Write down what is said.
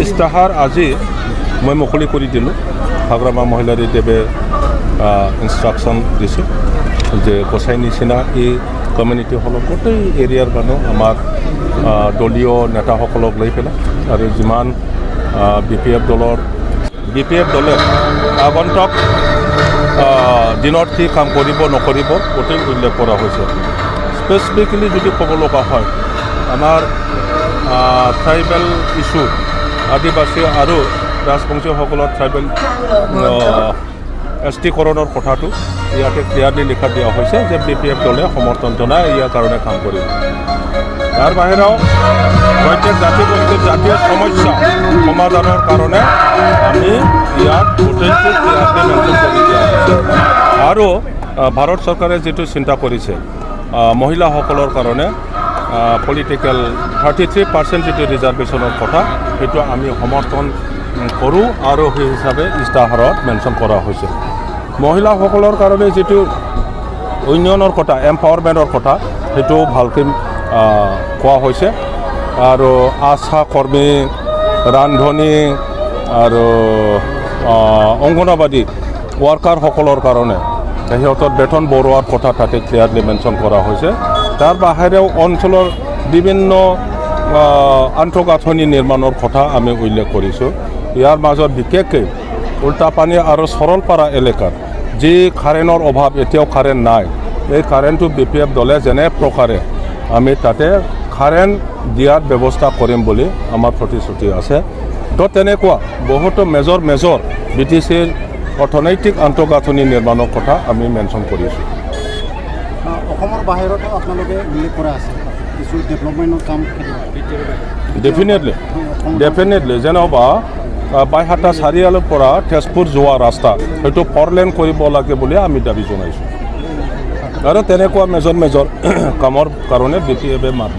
ইস্তাহাৰ আজি মই মুকলি কৰি দিলোঁ। হাগ্ৰামা মহিলাৰী দেৱে ইনষ্ট্ৰাকশ্যন দিছে যে গোসাঁই নিচিনা এই কমিউনিটি হলক গোটেই এৰিয়াৰ মানুহ আমাৰ দলীয় নেতাসকলক লৈ পেলাই আৰু যিমান বি পি এফ দলে আগন্তুক দিনত কি কাম কৰিব নকৰিব গোটেই উল্লেখ কৰা হৈছে। স্পেচিফিকেলি যদি ক'ব লগা হয় আমাৰ ট্ৰাইবেল ইছ্যু আদিবাসী আৰু ৰাজবংশীসকলৰ ট্ৰাইবেল এছটিকৰণৰ কথাটো ইয়াতে ক্লিয়াৰলি লিখা দিয়া হৈছে যে বি পি এফ দলে সমৰ্থন জনাই ইয়াৰ কাৰণে কাম কৰিব। তাৰ বাহিৰেও প্ৰত্যেক জাতীয় সমস্যা সমাধানৰ কাৰণে আমি ইয়াত গোটেইটো ক্লিয়াৰলি মেনশ্যন কৰি দিয়া হৈছে। আৰু ভাৰত চৰকাৰে যিটো চিন্তা কৰিছে মহিলাসকলৰ কাৰণে পলিটিকেল 33% যিটো ৰিজাৰ্ভেশ্যনৰ কথা সেইটো আমি সমৰ্থন কৰোঁ আৰু সেই হিচাপে ইস্তাহাৰত মেনশ্যন কৰা হৈছে। মহিলাসকলৰ কাৰণে যিটো উন্নয়নৰ কথা এম্পাৱাৰমেণ্টৰ কথা সেইটো ভালকৈ কোৱা হৈছে। আৰু আশা কৰ্মী ৰান্ধনী আৰু অংগনবাদী ৱাৰ্কাৰসকলৰ কাৰণে সিহঁতৰ বেতন বঢ়োৱাৰ কথা তাতে ক্লিয়াৰলি মেনশ্যন কৰা হৈছে। তাৰ বাহিৰেও অঞ্চলৰ বিভিন্ন আন্তঃগাঁথনি নিৰ্মাণৰ কথা আমি উল্লেখ কৰিছোঁ। ইয়াৰ মাজত বিশেষকৈ উল্টাপানী আৰু সৰলপাৰা এলেকাত যি কাৰেণ্টৰ অভাৱ এতিয়াও কাৰেণ্ট নাই, এই কাৰেণ্টটো বি পি এফ দলে যেনে প্ৰকাৰে আমি তাতে কাৰেণ্ট দিয়াৰ ব্যৱস্থা কৰিম বুলি আমাৰ প্ৰতিশ্ৰুতি আছে। তো তেনেকুৱা বহুতো মেজৰ বি টি চিৰ অৰ্থনৈতিক আন্তঃগাঁথনি নিৰ্মাণৰ কথা আমি মেনশ্যন কৰিছোঁ। অসমৰ বাহিৰতো আপোনালোকে উল্লেখ কৰা আছে কিছু ডেভেলপমেণ্টৰ কাম ডেফিনেটলি যেনেবা বাইহাটা চাৰিআলিৰ পৰা তেজপুৰ যোৱা ৰাস্তা সেইটো 4 লেন কৰিব লাগে বুলি আমি দাবী জনাইছোঁ। আৰু তেনেকুৱা মেজৰ কামৰ কাৰণে বি পি এফে মাত